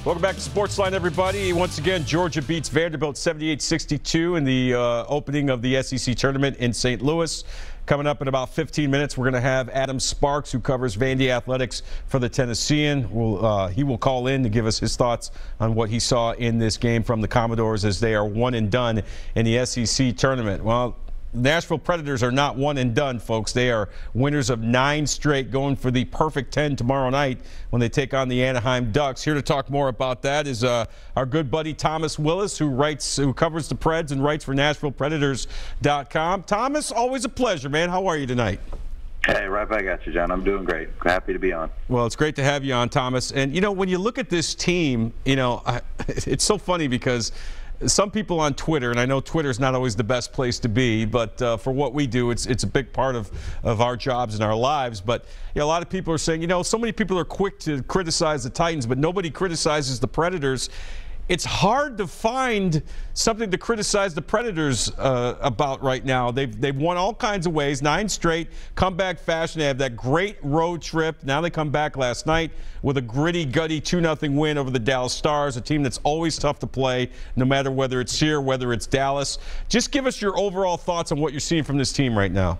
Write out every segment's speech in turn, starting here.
Welcome back to Sportsline, everybody. Once again, Georgia beats Vanderbilt 78-62 in the opening of the SEC tournament in St. Louis. Coming up in about 15 minutes, we're going to have Adam Sparks, who covers Vandy athletics for the Tennessean. He will call in to give us his thoughts on what he saw in this game from the Commodores as they are one and done in the SEC tournament. Well, Nashville Predators are not one and done, folks. They are winners of 9 straight, going for the perfect 10 tomorrow night when they take on the Anaheim Ducks. Here to talk more about that is our good buddy Thomas Willis, who covers the Preds and writes for NashvillePredators.com. Thomas, always a pleasure, man. How are you tonight? Hey, right back at you, John. I'm doing great. Happy to be on. Well, it's great to have you on, Thomas. And, you know, when you look at this team, you know, it's so funny because some people on Twitter, and I know Twitter is not always the best place to be, but for what we do, it's a big part of our jobs and our lives. But you know, a lot of people are saying, you know, so many people are quick to criticize the Titans, but nobody criticizes the Predators. It's hard to find something to criticize the Predators about right now. They've won all kinds of ways, 9 straight, comeback fashion. They have that great road trip. Now they come back last night with a gritty, gutty 2-0 win over the Dallas Stars, a team that's always tough to play, no matter whether it's here, whether it's Dallas. Just give us your overall thoughts on what you're seeing from this team right now.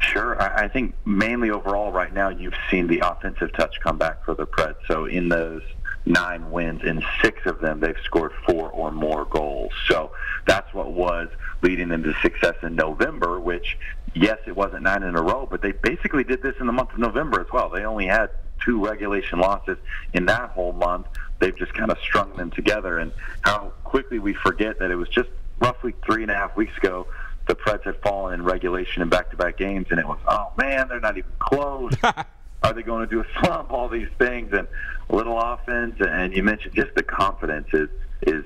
Sure. I think mainly overall right now you've seen the offensive touch come back for the Preds. So in those 9 wins, in 6 of them they've scored 4 or more goals. So that's what was leading them to success in November, which, yes, it wasn't 9 in a row, but they basically did this in the month of November as well. They only had 2 regulation losses in that whole month. They've just kind of strung them together, and how quickly we forget that it was just roughly 3.5 weeks ago the Preds had fallen in regulation in back-to-back games, and it was, oh man, they're not even close. Are they going to do a slump? All these things, and a little offense, and you mentioned just the confidence is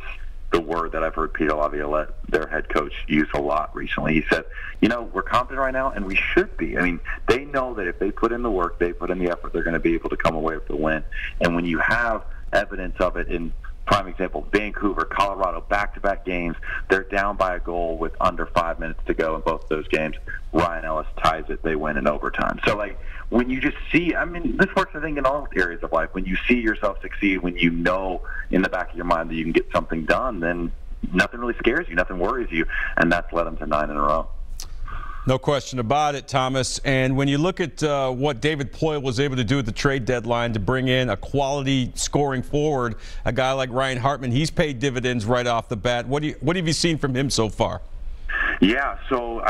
the word that I've heard Peter Laviolette, their head coach, use a lot recently. He said, you know, we're confident right now, and we should be. I mean, they know that if they put in the work, they put in the effort, they're going to be able to come away with the win. And when you have evidence of it in prime example, Vancouver, Colorado, back-to-back games, they're down by a goal with under 5 minutes to go in both of those games. Ryan Ellis ties it. They win in overtime. So, like, when you just see, I mean, this works, I think, in all areas of life. When you see yourself succeed, when you know in the back of your mind that you can get something done, then nothing really scares you, nothing worries you, and that's led them to 9 in a row. No question about it, Thomas. And when you look at what David Poile was able to do at the trade deadline to bring in a quality scoring forward, a guy like Ryan Hartman, he's paid dividends right off the bat. What have you seen from him so far? Yeah, so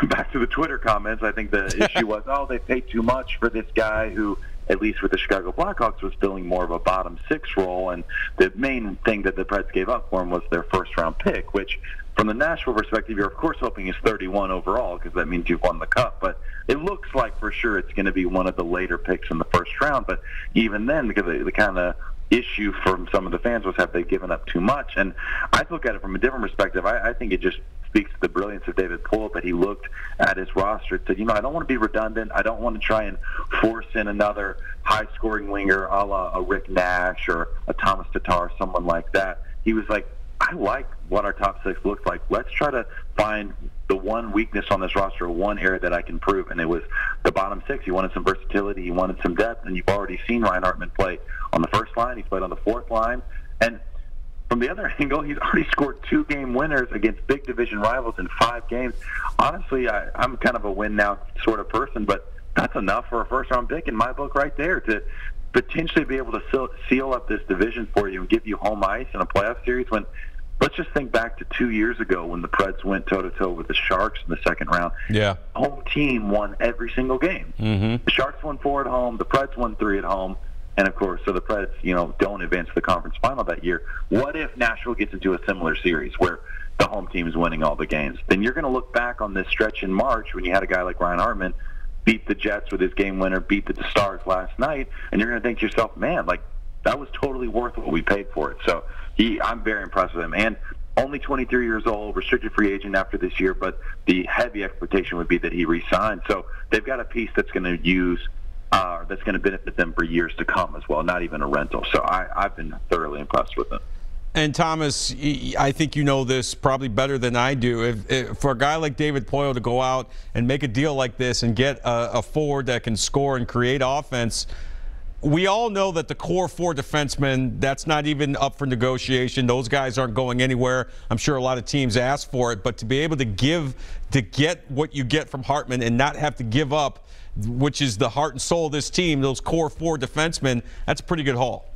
back to the Twitter comments, I think the issue was, oh, they paid too much for this guy who, at least with the Chicago Blackhawks, was filling more of a bottom 6 role. And the main thing that the Preds gave up for him was their first-round pick, which, from the Nashville perspective, you're of course hoping is 31 overall because that means you've won the Cup. But it looks like for sure it's going to be one of the later picks in the first round. But even then, because the kind of issue from some of the fans was have they given up too much. And I look at it from a different perspective. I think it just speaks to the brilliance of David Poile that he looked at his roster and said, you know, I don't want to be redundant. I don't want to try and force in another high-scoring winger a la a Rick Nash or a Thomas Tatar, someone like that. He was like, I like what our top 6 looks like. Let's try to find the one weakness on this roster, one area that I can prove, and it was the bottom 6. He wanted some versatility. He wanted some depth, and you've already seen Ryan Hartman play on the first line. He's played on the fourth line. And from the other angle, he's already scored 2 game winners against big division rivals in 5 games. Honestly, I'm kind of a win-now sort of person, but that's enough for a first-round pick in my book right there to potentially be able to seal up this division for you and give you home ice in a playoff series when, let's just think back to 2 years ago when the Preds went toe-to-toe with the Sharks in the second round. Yeah. Home team won every single game. Mm-hmm. The Sharks won 4 at home. The Preds won 3 at home. And, of course, so the Preds, you know, don't advance to the conference final that year. What if Nashville gets into a similar series where the home team is winning all the games? Then you're going to look back on this stretch in March when you had a guy like Ryan Hartman beat the Jets with his game winner, beat the Stars last night, and you're going to think to yourself, man, like, that was totally worth what we paid for it. So I'm very impressed with him. And only 23 years old, restricted free agent after this year, but the heavy expectation would be that he re-signs. So they've got a piece that's going to that's going to benefit them for years to come as well, not even a rental. So I've been thoroughly impressed with him. And Thomas, I think you know this probably better than I do. If for a guy like David Poile to go out and make a deal like this and get a forward that can score and create offense, we all know that the core 4 defensemen, that's not even up for negotiation. Those guys aren't going anywhere. I'm sure a lot of teams ask for it, but to be able to get what you get from Hartman and not have to give up, which is the heart and soul of this team, those core 4 defensemen, that's a pretty good haul.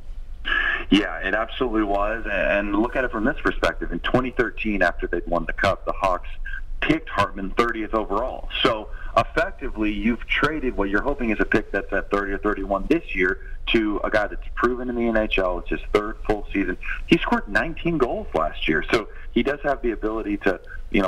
Yeah, it absolutely was. And look at it from this perspective. In 2013, after they'd won the Cup, the Hawks picked Hartman 30th overall. So effectively, you've traded what you're hoping is a pick that's at 30 or 31 this year to a guy that's proven in the NHL. It's his 3rd full season. He scored 19 goals last year. So he does have the ability to,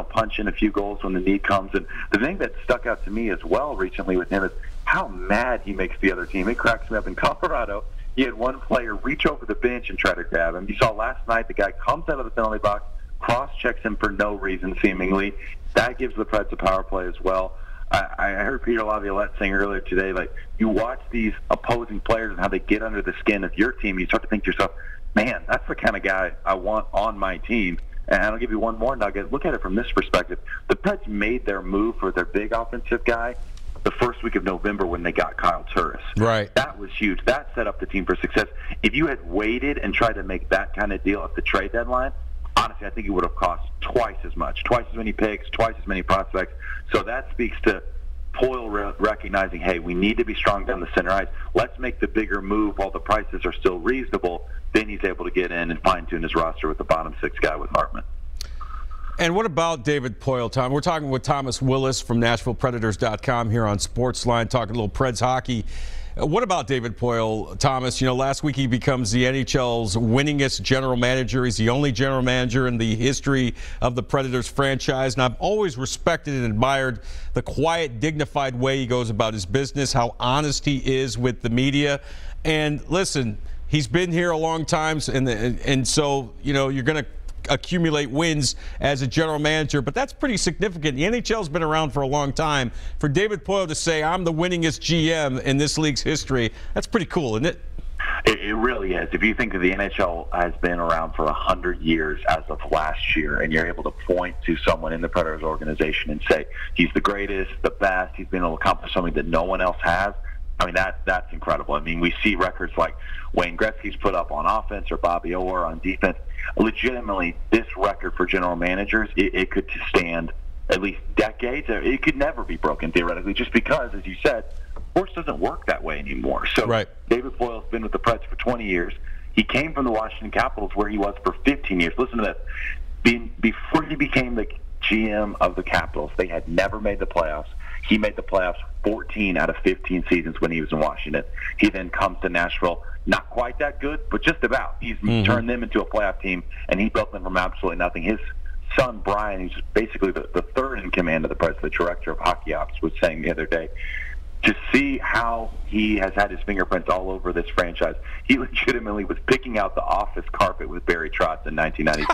punch in a few goals when the need comes. And the thing that stuck out to me as well recently with him is how mad he makes the other team. It cracks me up. In Colorado, he had one player reach over the bench and try to grab him. You saw last night the guy comes out of the penalty box, cross-checks him for no reason, seemingly. That gives the Preds a power play as well. I heard Peter Laviolette saying earlier today, like, you watch these opposing players and how they get under the skin of your team, you start to think to yourself, man, that's the kind of guy I want on my team. And I'll give you one more nugget. Look at it from this perspective. The Preds made their move for their big offensive guy the first week of November when they got Kyle Turris. Right. That was huge. That set up the team for success. If you had waited and tried to make that kind of deal at the trade deadline, honestly, I think it would have cost twice as much, twice as many picks, twice as many prospects. So that speaks to Poyle recognizing, hey, we need to be strong down the center ice. Let's make the bigger move while the prices are still reasonable. Then he's able to get in and fine-tune his roster with the bottom 6 guy with Hartman. And what about David Poyle, Tom? We're talking with Thomas Willis from NashvillePredators.com here on Sportsline, talking a little Preds hockey. What about David Poyle, Thomas? Last week he becomes the NHL's winningest general manager. He's the only general manager in the history of the Predators franchise. And I've always respected and admired the quiet, dignified way he goes about his business, how honest he is with the media. And listen, he's been here a long time, and so, you're going to accumulate wins as a general manager, but that's pretty significant. The NHL's been around for a long time. For David Poyle to say, I'm the winningest GM in this league's history, that's pretty cool, isn't it? It really is. If you think that the NHL has been around for 100 years as of last year, and you're able to point to someone in the Predators organization and say, he's the greatest, the best, he's been able to accomplish something that no one else has, I mean, that's incredible. I mean, we see records like Wayne Gretzky's put up on offense or Bobby Orr on defense. Legitimately, this record for general managers, it could stand at least decades. It could never be broken, theoretically, just because, as you said, sports doesn't work that way anymore. So right. David Poyle's been with the Preds for 20 years. He came from the Washington Capitals, where he was for 15 years. Listen to this. Before he became the GM of the Capitals, they had never made the playoffs. He made the playoffs 14 out of 15 seasons when he was in Washington. He then comes to Nashville, not quite that good, but just about. He's turned them into a playoff team, and he built them from absolutely nothing. His son, Brian, who's basically the third in command of the Preds, the director of hockey ops, was saying the other day, to see how he has had his fingerprints all over this franchise. He legitimately was picking out the office carpet with Barry Trotz in 1990.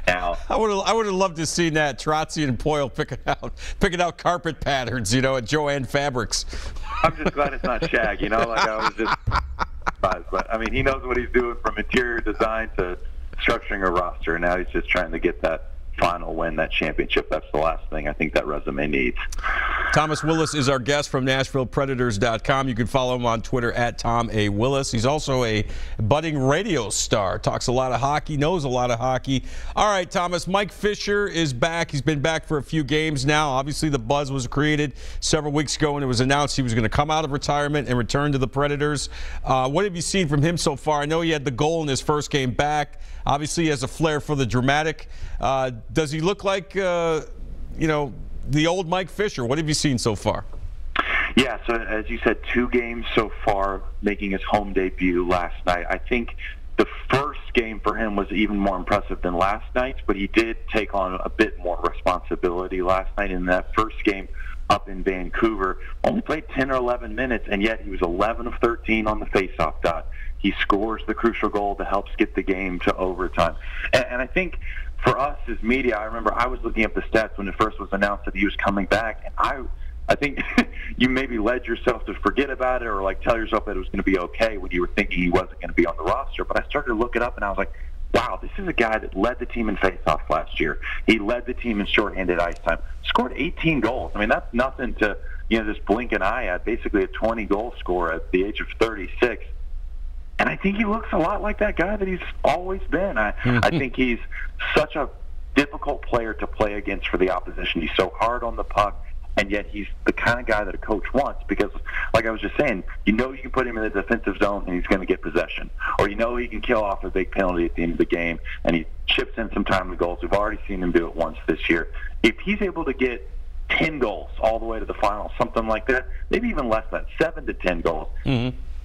Now, I would have loved to see that, Trotzy and Poyle picking out carpet patterns, at Joanne Fabrics. I'm just glad it's not Shag, like I was just surprised. But I mean, he knows what he's doing from interior design to structuring a roster, and now he's just trying to get that final win, that championship. That's the last thing I think that resume needs. Thomas Willis is our guest from NashvillePredators.com. You can follow him on Twitter at Tom A. Willis. He's also a budding radio star. Talks a lot of hockey, knows a lot of hockey. All right, Thomas, Mike Fisher is back. He's been back for a few games now. Obviously, the buzz was created several weeks ago when it was announced he was going to come out of retirement and return to the Predators. What have you seen from him so far? I know he had the goal in his first game back. Obviously, he has a flair for the dramatic. Does he look like, the old Mike Fisher? What have you seen so far? Yeah, so as you said, 2 games so far, making his home debut last night. I think the first game for him was even more impressive than last night's, but he did take on a bit more responsibility last night in that first game up in Vancouver. Only played 10 or 11 minutes, and yet he was 11 of 13 on the faceoff dot. He scores the crucial goal that helps get the game to overtime. And I think for us as media, I remember I was looking up the stats when it first was announced that he was coming back, and I think you maybe led yourself to forget about it or tell yourself that it was going to be okay when you were thinking he wasn't going to be on the roster. But I started to look it up, and I was like, wow, this is a guy that led the team in faceoffs last year. He led the team in shorthanded ice time, scored 18 goals. I mean, that's nothing to, just blink an eye at. Basically a 20-goal scorer at the age of 36. And I think he looks a lot like that guy that he's always been. I think he's such a difficult player to play against for the opposition. He's so hard on the puck, and yet he's the kind of guy that a coach wants because, like I was just saying, you can put him in the defensive zone and he's going to get possession. Or he can kill off a big penalty at the end of the game, and he chips in some timely goals. We've already seen him do it once this year. If he's able to get 10 goals all the way to the final, something like that, maybe even less than 7 to 10 goals,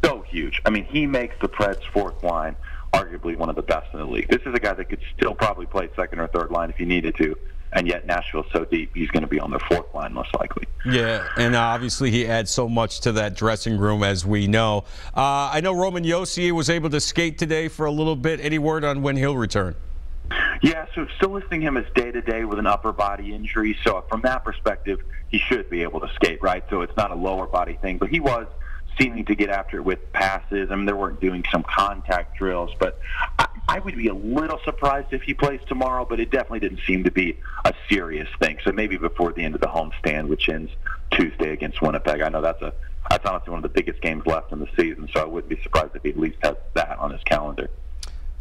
so huge. I mean, he makes the Preds' fourth line arguably one of the best in the league. This is a guy that could still probably play second or third line if he needed to, and yet Nashville's so deep, he's going to be on their fourth line most likely. Yeah, and obviously he adds so much to that dressing room, as we know. I know Roman Josi was able to skate today for a little bit. Any word on when he'll return? Yeah, so still listing him as day-to-day with an upper body injury. So from that perspective, he should be able to skate, right? So it's not a lower body thing, but he was seeming to get after it with passes. I mean, they weren't doing some contact drills, but I would be a little surprised if he plays tomorrow, but it definitely didn't seem to be a serious thing. So maybe before the end of the homestand, which ends Tuesday against Winnipeg. I know that's honestly one of the biggest games left in the season, so I wouldn't be surprised if he at least has that on his calendar.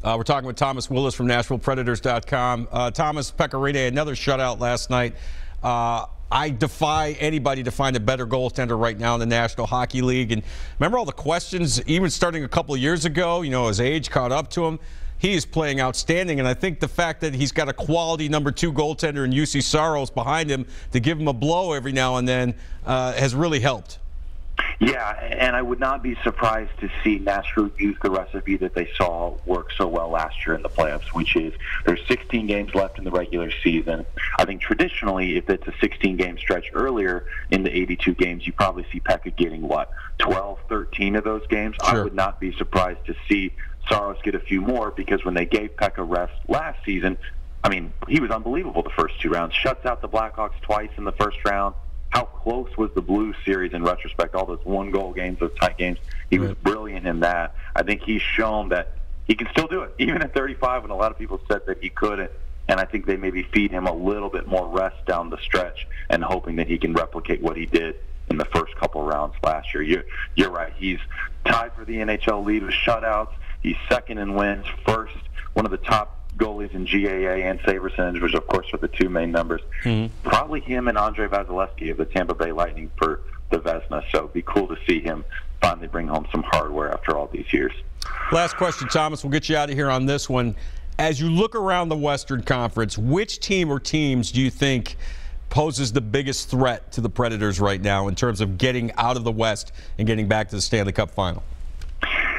We're talking with Thomas Willis from NashvillePredators.com. Thomas Pecorine, another shutout last night. I defy anybody to find a better goaltender right now in the National Hockey League. And remember all the questions, even starting a couple of years ago, his age caught up to him. He is playing outstanding, and I think the fact that he's got a quality number 2 goaltender in UC Saros behind him to give him a blow every now and then has really helped. Yeah, and I would not be surprised to see Nashville use the recipe that they saw work so well last year in the playoffs, which is there's 16 games left in the regular season. I think traditionally, if it's a 16-game stretch earlier in the 82 games, you probably see Pekka getting, 12, 13 of those games? Sure. I would not be surprised to see Saros get a few more because when they gave Pekka rest last season, I mean, he was unbelievable the first 2 rounds. Shuts out the Blackhawks twice in the first round. How close was the Blues series in retrospect? All those 1-goal games, those tight games. He was brilliant in that. I think he's shown that he can still do it, even at 35, when a lot of people said that he couldn't. And I think they maybe feed him a little bit more rest down the stretch and hoping that he can replicate what he did in the first couple rounds last year. You're right. He's tied for the NHL lead with shutouts. He's second in wins, first, one of the top goalies in GAA and save percentage, which of course are the 2 main numbers. Probably him and Andrei Vasilevsky of the Tampa Bay Lightning for the Vezina. So it'd be cool to see him finally bring home some hardware after all these years. Last question, Thomas. We'll get you out of here on this one. As you look around the Western Conference, which team or teams do you think poses the biggest threat to the Predators right now in terms of getting out of the West and getting back to the Stanley Cup final?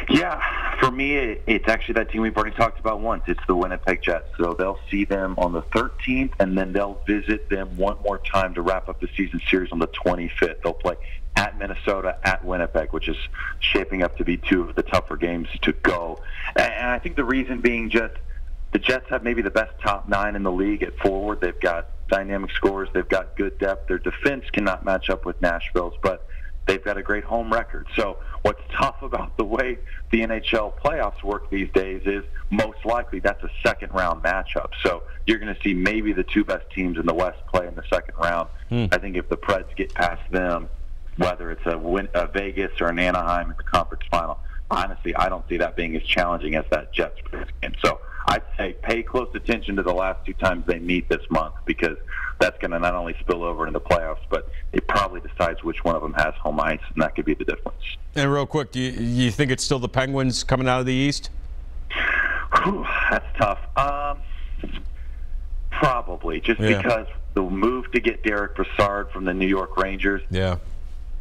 Yeah, for me, it's actually that team we've already talked about once. It's the Winnipeg Jets. So they'll see them on the 13th, and then they'll visit them one more time to wrap up the season series on the 25th. They'll play at Minnesota, at Winnipeg, which is shaping up to be 2 of the tougher games to go. And I think the reason being just the Jets have maybe the best top 9 in the league at forward. They've got dynamic scorers. They've got good depth. Their defense cannot match up with Nashville's, but they've got a great home record. So what's tough about the way the NHL playoffs work these days is most likely that's a second-round matchup. So you're going to see maybe the 2 best teams in the West play in the second round. I think if the Preds get past them, whether it's a Vegas or an Anaheim in the conference final, honestly, I don't see that being as challenging as that Jets game. So I'd say pay close attention to the last 2 times they meet this month because that's going to not only spill over into the playoffs, but it probably decides which one of them has home ice, and that could be the difference. And real quick, do you think it's still the Penguins coming out of the East? Whew, that's tough. Probably, just because the move to get Derek Brassard from the New York Rangers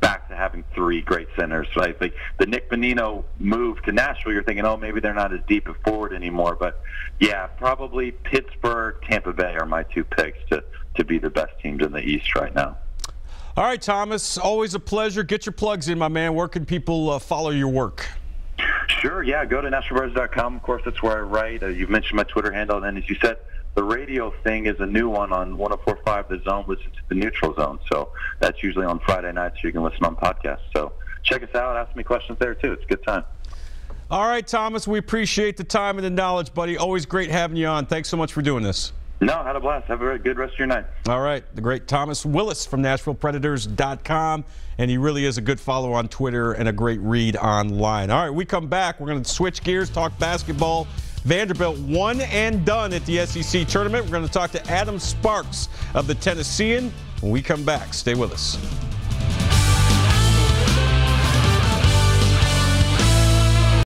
back to having 3 great centers. So I think the Nick Bonino move to Nashville, you're thinking, oh, maybe they're not as deep at forward anymore. But, yeah, probably Pittsburgh, Tampa Bay are my 2 picks to be the best teams in the East right now. All right, Thomas, always a pleasure. Get your plugs in, my man. Where can people follow your work? Sure, yeah. Go to NashvillePredators.com. Of course, that's where I write. You've mentioned my Twitter handle. And then, as you said, the radio thing is a new one on 104.5 The Zone, listen to the Neutral Zone. So that's usually on Friday nights, so you can listen on podcasts. So check us out. Ask me questions there, too. It's a good time. All right, Thomas, we appreciate the time and the knowledge, buddy. Always great having you on. Thanks so much for doing this. No, had a blast. Have a very good rest of your night. All right, the great Thomas Willis from NashvillePredators.com, and he really is a good follow on Twitter and a great read online. All right, we come back. We're going to switch gears, talk basketball. Vanderbilt one and done at the SEC tournament. We're going to talk to Adam Sparks of the Tennessean when we come back. Stay with us.